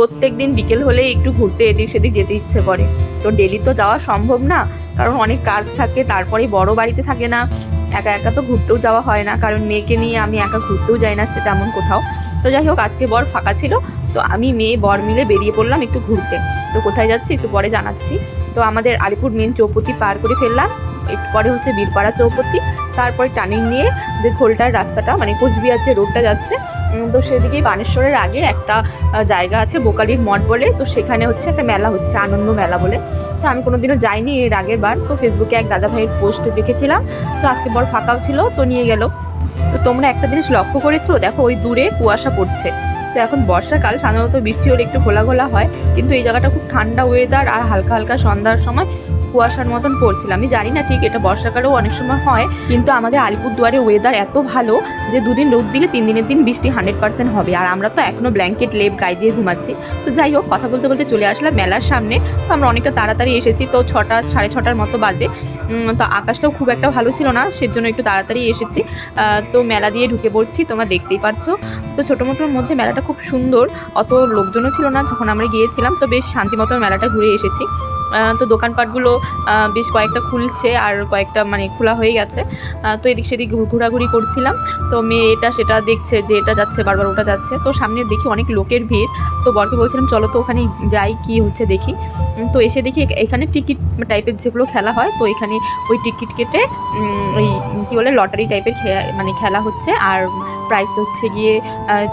প্রত্যেক দিন বিকেল হলেই একটু ঘুরতে এদিক সেদিক যেতে ইচ্ছে করে। তো ডেলি তো যাওয়া সম্ভব না, কারণ অনেক কাজ থাকে, তারপরে বড় বাড়িতে থাকে না, একা একা তো ঘুরতেও যাওয়া হয় না, কারণ মেয়েকে নিয়ে আমি একা ঘুরতেও যাই না তেমন কোথাও। তো যাই হোক, আজকে বর ফাঁকা ছিল, তো আমি মেয়ে বর মিলে বেরিয়ে পড়লাম একটু ঘুরতে। তো কোথায় যাচ্ছি একটু পরে জানাচ্ছি। তো আমাদের আলিপুর মেন চৌপতি পার করে ফেললাম, একটু পরে হচ্ছে বীরপাড়া চৌপতি, তারপরে টার্নিং নিয়ে যে খোলটার রাস্তাটা মানে কোচবিহার যে রোডটা যাচ্ছে, তো সেদিকে বানেশ্বরের আগে একটা জায়গা আছে বোকালির মঠ বলে, তো সেখানে হচ্ছে একটা মেলা হচ্ছে, আনন্দ মেলা বলে। তো আমি কোনোদিনও যাইনি এর আগের বার, তো ফেসবুকে এক দাদা ভাইয়ের পোস্ট দেখেছিলাম, তো আজকে বড় ফাঁকাও ছিল তো নিয়ে গেল। তো তোমরা একটা জিনিস লক্ষ্য করেছো, দেখো ওই দূরে কুয়াশা পড়ছে। তো এখন বর্ষাকাল, সাধারণত বৃষ্টি হলে একটু ঘোলা ঘোলা হয়, কিন্তু এই জায়গাটা খুব ঠান্ডা ওয়েদার, আর হালকা হালকা সন্ধ্যার সময় কুয়াশার মতন পড়ছিল। আমি জানি না ঠিক এটা বর্ষাকালেও অনেক সময় হয়, কিন্তু আমাদের আলিপুরদুয়ারে ওয়েদার এত ভালো যে 2 দিন রোদ দিলে 3 দিনের দিন বৃষ্টি 100% হবে, আর আমরা তো এখনও ব্ল্যাঙ্কেট লেপ গায়ে দিয়ে ঘুমাচ্ছি। তো যাই হোক, কথা বলতে বলতে চলে আসলাম মেলার সামনে। তো আমরা অনেকটা তাড়াতাড়ি এসেছি, তো 6টা 6:30টার মতো বাজে। তো আকাশটাও খুব একটা ভালো ছিল না, সেজন্য একটু তাড়াতাড়ি এসেছি। তো মেলা দিয়ে ঢুকে পড়ছি, তোমরা দেখতেই পাচ্ছো। তো ছোটো মোটোর মধ্যে মেলাটা খুব সুন্দর, অত লোকজনও ছিল না যখন আমরা গিয়েছিলাম, তো বেশ শান্তি মতো মেলাটা ঘুরে এসেছি। তো দোকানপাটগুলো বেশ কয়েকটা খুলছে, আর কয়েকটা মানে খোলা হয়ে গেছে। তো এদিক সেদিক ঘোরাঘুরি করছিলাম, তো মেয়ে এটা সেটা দেখছে যে এটা যাচ্ছে বারবার ওটা যাচ্ছে, তো সামনে দেখি অনেক লোকের ভিড়। তো বরকে বলছিলাম চলো তো ওখানে যাই, কি হচ্ছে দেখি। তো এসে দেখি এখানে টিকিট টাইপের যেগুলো খেলা হয়, তো এখানে ওই টিকিট কেটে ওই কী বলে লটারি টাইপের মানে খেলা হচ্ছে, আর প্রাইস হচ্ছে গিয়ে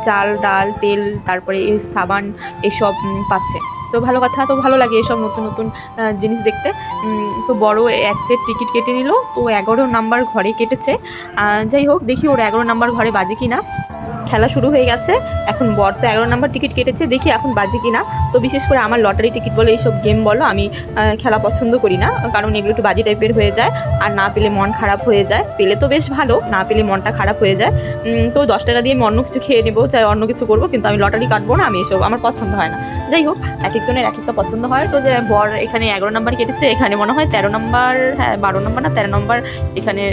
চাল ডাল তেল তারপরে এই সাবান এসব পাচ্ছে। তো ভালো কথা, তো ভালো লাগে এসব নতুন নতুন জিনিস দেখতে। তো বড় এক সেট টিকিট কেটে নিল, তো 11 নাম্বার ঘরে কেটেছে। যাই হোক, দেখি ওর 11 নাম্বার ঘরে বাজে কিনা। খেলা শুরু হয়ে গেছে, এখন বর তো 11 নাম্বার টিকিট কেটেছে, দেখি এখন বাজে কিনা। তো বিশেষ করে আমার লটারি টিকিট বলো এইসব গেম বলো আমি খেলা পছন্দ করি না, কারণ এগুলো একটু বাজি টাইপের হয়ে যায়, আর না পেলে মন খারাপ হয়ে যায়, পেলে তো বেশ ভালো, না পেলে মনটা খারাপ হয়ে যায়। তো 10 টাকা দিয়ে আমি অন্য কিছু খেয়ে নেবো, চাই অন্য কিছু করবো, কিন্তু আমি লটারি কাটবো না, আমি এসব আমার পছন্দ হয় না। যাই হোক, এক একজনের এক একটা পছন্দ হয়। তো যে বর এখানে 11 নাম্বার কেটেছে, এখানে মনে হয় 13 নাম্বার, হ্যাঁ 12 নাম্বার না 13 নাম্বার এখানে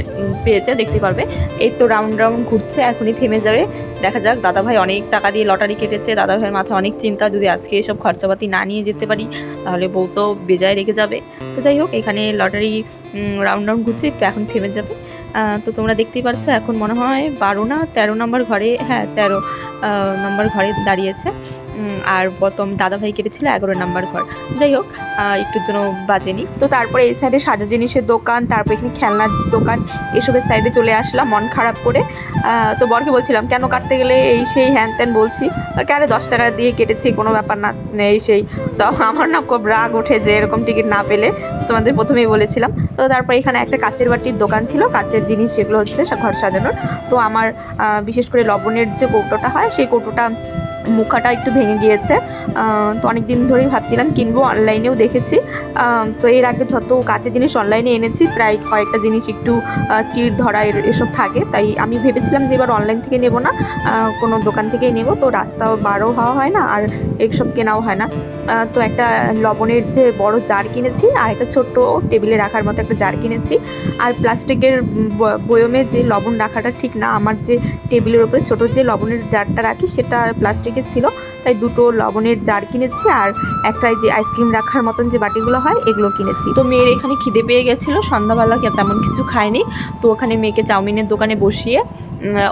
পেয়েছে, দেখতে পারবে। এই তো রাউন্ড রাউন্ড ঘুরছে, এখনই থেমে যাবে। দেখা যাক, দাদাভাই অনেক টাকা দিয়ে লটারি কেটেছে, দাদাভাইয়ের মাথায় অনেক চিন্তা, যদি আজকে এসব খরচাপাতি না নিয়ে যেতে পারি তাহলে বউ তো বেজায় রেখে যাবে। তো যাই হোক, এখানে লটারি রাউন্ড রাউন্ড ঘুরছে, তো এখন থেমে যাবে। তো তোমরা দেখতেই পাচ্ছ, এখন মনে হয় 12 না 13 নাম্বার ঘরে, হ্যাঁ 13 নাম্বার ঘরে দাঁড়িয়েছে। আর প্রথম দাদাভাই কেটেছিল 11 নাম্বার ঘর। যাই হোক, একটুর জন্য বাজেনি। তো তারপরে এই সাইডে সাজা জিনিসের দোকান, তারপর এখানে খেলনার দোকান, এসবের সাইডে চলে আসলাম মন খারাপ করে। তো বরকে বলছিলাম কেন কাটতে গেলে এই সেই হ্যান ত্যান বলছি, কেন 10 টাকা দিয়ে কেটেছি, কোনো ব্যাপার না এই সেই। তো আমার না খুব রাগ ওঠে যে এরকম টিকিট না পেলে, তোমাদের প্রথমেই বলেছিলাম। তো তারপর এখানে একটা কাচের বাটির দোকান ছিল, কাচের জিনিস যেগুলো হচ্ছে ঘর সাজানোর। তো আমার বিশেষ করে লবণের যে কৌটোটা হয়, সেই কৌটোটা মুখাটা একটু ভেঙে গিয়েছে। তো অনেক দিন ধরেই ভাবছিলাম কিনবো, অনলাইনেও দেখেছি। তো এর আগে যত কাঁচের জিনিস অনলাইনে এনেছি, প্রায় কয়েকটা জিনিস একটু চিড় ধরা এসব থাকে, তাই আমি ভেবেছিলাম যে এবার অনলাইন থেকে নেব না, কোনো দোকান থেকেই নেব। তো রাস্তাও বারও হওয়া হয় না, আর এইসব কেনাও হয় না। তো একটা লবণের যে বড় জার কিনেছি, আর একটা ছোট্ট টেবিলে রাখার মতো একটা জার কিনেছি। আর প্লাস্টিকের বয়মে যে লবণ রাখাটা ঠিক না, আমার যে টেবিলের ওপরে ছোটো যে লবণের জারটা রাখি সেটা প্লাস্টিকের ছিল, তাই 2টো লবণের জার কিনেছি, আর একটাই যে আইসক্রিম রাখার মতন যে বাটিগুলো হয় এগুলো কিনেছি। তো মেয়ের এখানে খিদে পেয়ে গেছিলো, সন্ধ্যাবেলা তেমন কিছু খায়নি, তো ওখানে মেয়েকে চাউমিনের দোকানে বসিয়ে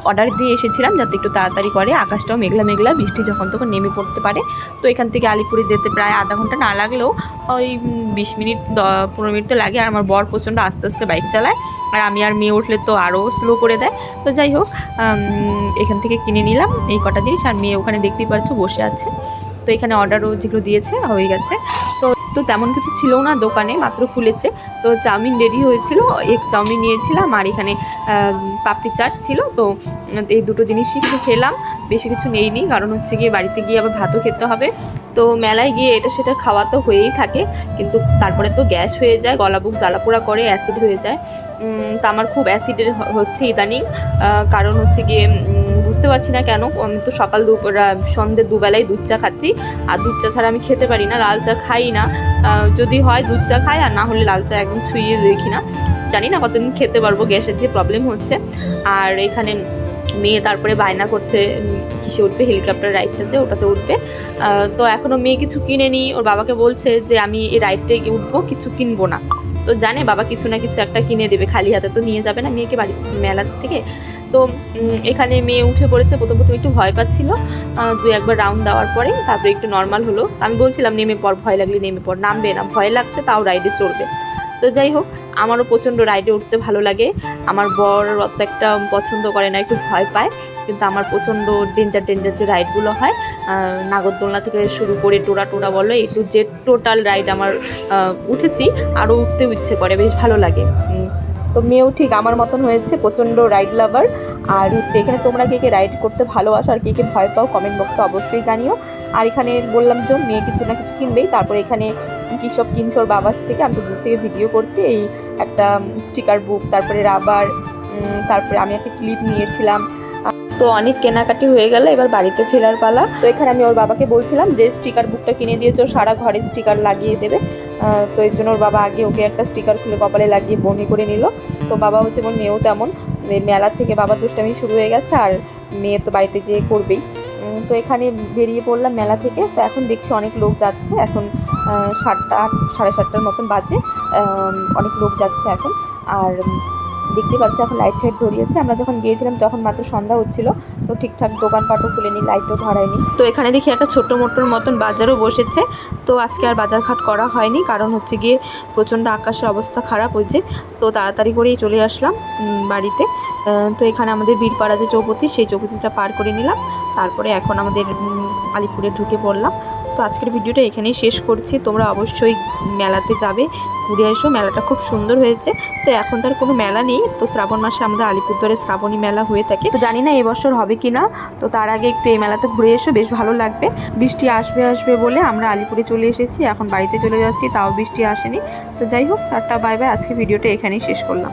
অর্ডার দিয়ে এসেছিলাম যাতে একটু তাড়াতাড়ি করে, আকাশটাও মেঘলা মেঘলা, বৃষ্টি যখন তখন নেমে পড়তে পারে। তো এখান থেকে আলিপুরে যেতে প্রায় আধা ঘন্টা না লাগলেও ওই 20 মিনিট 15 মিনিট তো লাগে, আর আমার বর প্রচণ্ড আস্তে আস্তে বাইক চালায়, আর আমি আর মেয়ে উঠলে তো আরও স্লো করে দেয়। তো যাই হোক, এখান থেকে কিনে নিলাম এই কটা জিনিস, আর মেয়ে ওখানে দেখতেই পাচ্ছ বসে আছে। তো এখানে অর্ডারও যেগুলো দিয়েছে হয়ে গেছে। তো তেমন কিছু ছিল না দোকানে, মাত্র খুলেছে। তো চাউমিন রেডি হয়েছিল, এক চাউমিন নিয়েছিলাম, আর এখানে পাপড়ি চাট ছিল। তো এই দুটো জিনিসই কিছু খেলাম, বেশি কিছু নেইনি, কারণ হচ্ছে গিয়ে বাড়িতে গিয়ে আবার ভাতও খেতে হবে। তো মেলায় গিয়ে এটা সেটা খাওয়া তো হয়েই থাকে, কিন্তু তারপরে তো গ্যাস হয়ে যায়, গলা বুক জ্বালাপোড়া করে, অ্যাসিড হয়ে যায়। তা আমার খুব অ্যাসিডের হচ্ছে ইদানিং, কারণ হচ্ছে গিয়ে বুঝতে পারছি না কেন। আমি তো সকাল দুপুর সন্ধ্যে দুবেলায় দুধ চা খাচ্ছি, আর দুধ চা ছাড়া আমি খেতে পারি না, লাল চা খাই না, যদি হয় দুধ চা খাই, আর না হলে লাল চা একদম ছুঁয়ে দেখি না। জানি না কতদিন খেতে পারবো, গ্যাসের যে প্রবলেম হচ্ছে। আর এখানে মেয়ে তারপরে বায়না করছে কিসে উঠবে, হেলিকপ্টার রাইড আছে ওটাতে উঠবে। তো এখনও মেয়ে কিছু কিনেনি, ওর বাবাকে বলছে যে আমি এই রাইডটায় উঠবো, কিছু কিনবো না। তো জানে বাবা কিছু না কিছু একটা কিনে দেবে, খালি হাতে তো নিয়ে যাবে না মেয়েকে বাড়ি মেলা থেকে। তো এখানে মেয়ে উঠে পড়েছে। প্রথম একটু ভয় পাচ্ছিল, 2-1বার রাউন্ড দেওয়ার পরে তারপরে একটু নর্মাল হলো। আমি বলছিলাম নেমে পড়, ভয় লাগলে নেমে পড়, নামবে না, ভয় লাগছে তাও রাইডে চড়বে। তো যাই হোক, আমারও প্রচণ্ড রাইডে উঠতে ভালো লাগে। আমার বর অত একটা পছন্দ করে না, একটু ভয় পায়, কিন্তু আমার প্রচণ্ড ডেঞ্জার যে রাইডগুলো হয়, নাগরদোলনা থেকে শুরু করে টোরা বলো, একটু যে টোটাল রাইড আমার উঠেছি, আরও উঠতেও ইচ্ছে করে, বেশ ভালো লাগে। তো মেয়েও ঠিক আমার মতন হয়েছে, প্রচণ্ড রাইড লাভার। আর হচ্ছে এখানে তোমরা কে রাইড করতে ভালোবাসো আর কে ভয় পাও কমেন্ট বক্সে অবশ্যই জানিও। আর এখানে বললাম যে মেয়ে কিছু না কিছু কিনবেই, তারপরে এখানে কী সব কিনছে ওর বাবার থেকে, আমি তো দূর থেকে ভিডিও করছি। এই একটা স্টিকার বুক, তারপরে রাবার, তারপরে আমি একটা ক্লিপ নিয়েছিলাম। তো অনেক কেনাকাটি হয়ে গেল, এবার বাড়িতে ফেরার পালা। তো এখানে আমি ওর বাবাকে বলছিলাম যে স্টিকার বুকটা কিনে দিয়েছো, সারা ঘরে স্টিকার লাগিয়ে দেবে। তো এর জন্য ওর বাবা আগে ওকে একটা স্টিকার খুলে কপালে লাগিয়ে বনি করে নিল। তো বাবা হচ্ছে যেমন মেয়েও তেমন, মেলা থেকে বাবা দুষ্টামি শুরু হয়ে গেছে, আর মেয়ে তো বাড়িতে যেয়ে করবেই। তো এখানে বেরিয়ে পড়লাম মেলা থেকে। তো এখন দেখছি অনেক লোক যাচ্ছে, এখন 7টা 7:30টার মতন বাজে, অনেক লোক যাচ্ছে এখন। আর দেখতে পাচ্ছি এখন লাইট টাইট ধরিয়েছে। আমরা যখন গিয়েছিলাম তখন মাত্র সন্ধ্যা হচ্ছিল, তো ঠিকঠাক দোকানপাটও খুলেনি, লাইটও ধরায়নি। তো এখানে দেখি একটা ছোট্ট মোটর মতন বাজারও বসেছে। তো আজকে আর বাজারঘাট করা হয়নি, কারণ হচ্ছে গিয়ে প্রচণ্ড আকাশের অবস্থা খারাপ হয়েছে। তো তাড়াতাড়ি করেই চলে আসলাম বাড়িতে। তো এখানে আমাদের বীরপাড়া যে চৌপতি, সেই চৌপতিটা পার করে নিলাম, তারপরে এখন আমাদের আলিপুরে ঢুকে পড়লাম। তো আজকের ভিডিওটা এখানেই শেষ করছি। তোমরা অবশ্যই মেলাতে যাবে, ঘুরে এসো, মেলাটা খুব সুন্দর হয়েছে। তো এখন তার কোনো মেলা নেই, তো শ্রাবণ মাসে আমাদের আলিপুরদুয়ারে শ্রাবণী মেলা হয়ে থাকে, তো জানি না এবছর হবে কি না। তো তার আগে একটু এই মেলাতে ঘুরে এসো, বেশ ভালো লাগবে। বৃষ্টি আসবে বলে আমরা আলিপুরে চলে এসেছি, এখন বাড়িতে চলে যাচ্ছি, তাও বৃষ্টি আসেনি। তো যাই হোক, টাটা বাই বাই, আজকে ভিডিওটা এখানেই শেষ করলাম।